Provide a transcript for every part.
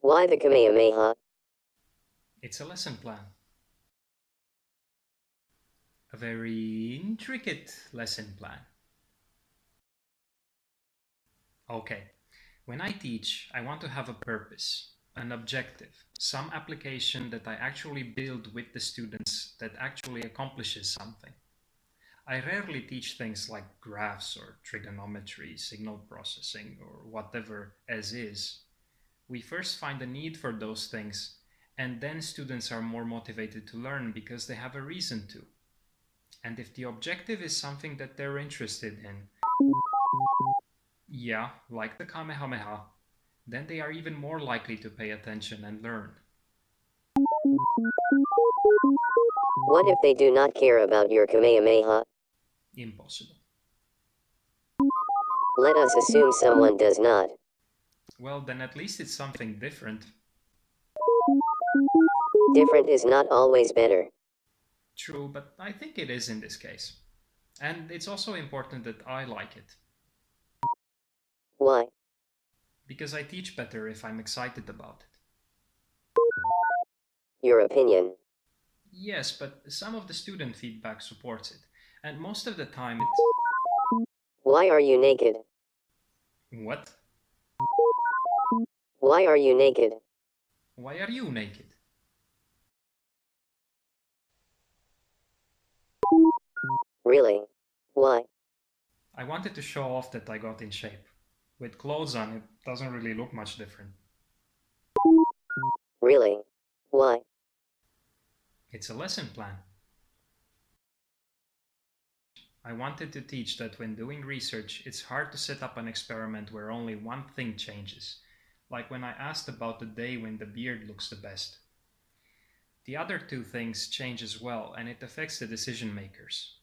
Why the Kamehameha? It's a lesson plan. A very intricate lesson plan. Okay, when I teach, I want to have a purpose, an objective, some application that I actually build with the students that actually accomplishes something. I rarely teach things like graphs or trigonometry, signal processing, or whatever as is. We first find a need for those things, and then students are more motivated to learn because they have a reason to. And if the objective is something that they're interested in, yeah, like the Kamehameha, then they are even more likely to pay attention and learn. What if they do not care about your Kamehameha? Impossible. Let us assume someone does not. Well, then at least it's something different. Different is not always better. True, but I think it is in this case. And it's also important that I like it, Why? because I teach better if I'm excited about it. Your opinion. Yes, but some of the student feedback supports it, and most of the time it's. Why are you naked? What? Why are you naked? Why are you naked? Really? Why? I wanted to show off that I got in shape. With clothes on, it doesn't really look much different. Really? Why? It's a lesson plan. I wanted to teach that when doing research, it's hard to set up an experiment where only one thing changes, like when I asked about the day when the beard looks the best. The other two things change as well, and it affects the decision makers.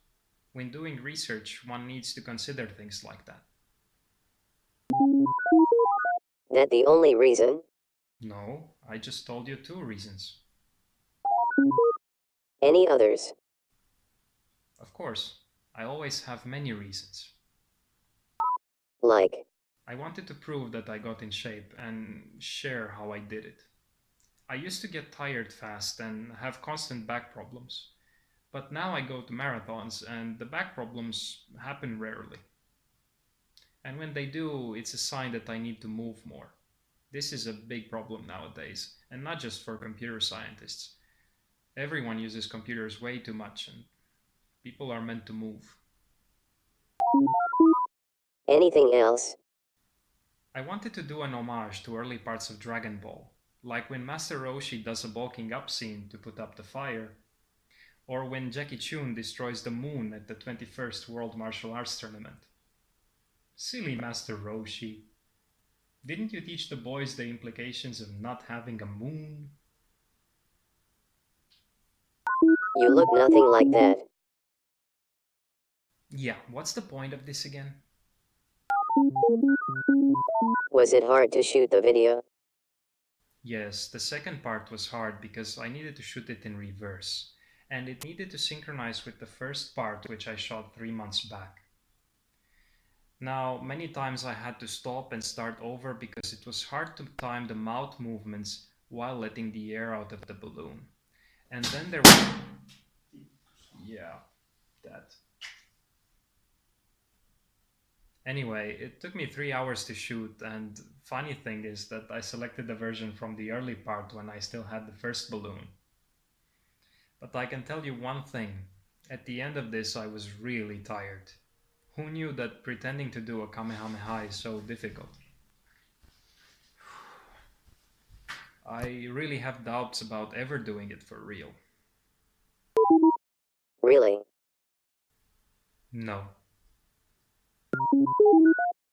When doing research, one needs to consider things like that. That the only reason? No, I just told you two reasons. Any others? Of course, I always have many reasons. Like, I wanted to prove that I got in shape and share how I did it. I used to get tired fast and have constant back problems. But now I go to marathons and the back problems happen rarely. And when they do, it's a sign that I need to move more. This is a big problem nowadays, and not just for computer scientists. Everyone uses computers way too much, and people are meant to move. anything else? I wanted to do an homage to early parts of Dragon Ball, like when Master Roshi does a bulking up scene to put up the fire, or when Jackie Chun destroys the moon at the 21st World Martial Arts Tournament. Silly Master Roshi. Didn't you teach the boys the implications of not having a moon? You look nothing like that. Yeah, what's the point of this again? Was it hard to shoot the video? Yes, the second part was hard because I needed to shoot it in reverse, and it needed to synchronize with the first part, which I shot 3 months back. Now, many times I had to stop and start over because it was hard to time the mouth movements while letting the air out of the balloon. And then there was. Yeah, that. Anyway, it took me 3 hours to shoot, and funny thing is that I selected the version from the early part when I still had the first balloon. But I can tell you one thing. At the end of this, I was really tired. Who knew that pretending to do a Kamehameha is so difficult? I really have doubts about ever doing it for real. Really? No.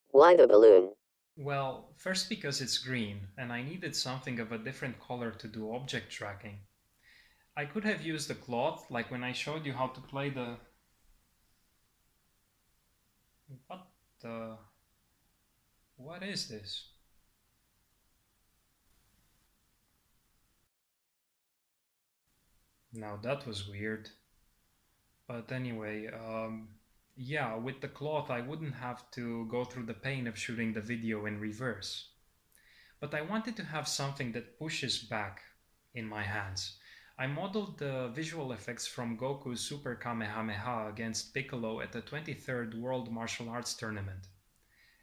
Why the balloon? Well, first because it's green, and I needed something of a different color to do object tracking. I could have used the cloth, like when I showed you how to play the. What the. What is this? Now that was weird. But anyway, yeah, with the cloth, I wouldn't have to go through the pain of shooting the video in reverse. But I wanted to have something that pushes back in my hands. I modeled the visual effects from Goku's Super Kamehameha against Piccolo at the 23rd World Martial Arts Tournament.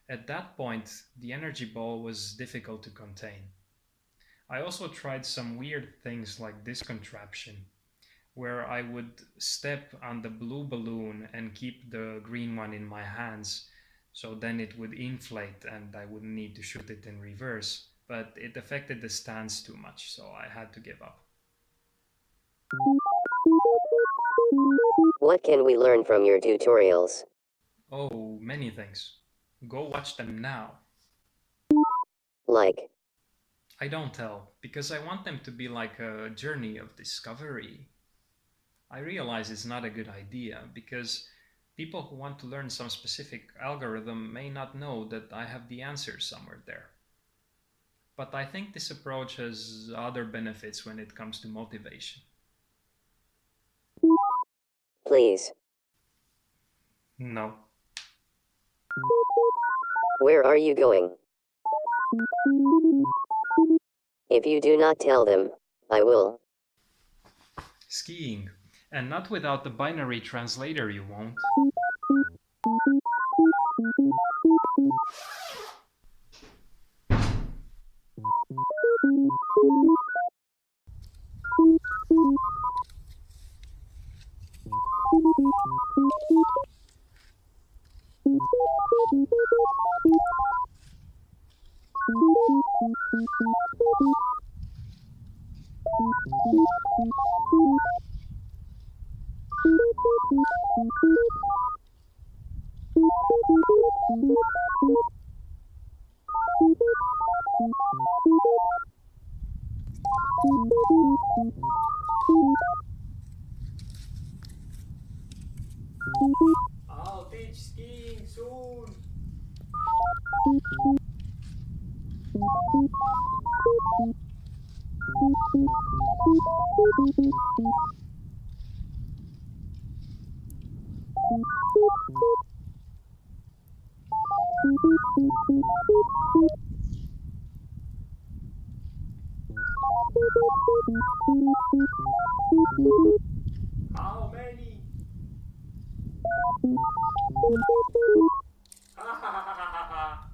At that point, the energy ball was difficult to contain. I also tried some weird things like this contraption, where I would step on the blue balloon and keep the green one in my hands, so then it would inflate and I wouldn't need to shoot it in reverse. But it affected the stance too much, so I had to give up. What can we learn from your tutorials? Oh, many things. Go watch them now. Like, I don't tell, because I want them to be like a journey of discovery. I realize it's not a good idea, because people who want to learn some specific algorithm may not know that I have the answer somewhere there. But I think this approach has other benefits when it comes to motivation. please. No. Where are you going? If you do not tell them, I will. Skiing. And not without the binary translator, you won't. I'll teach skiing soon. How many? Ha ha ha ha ha.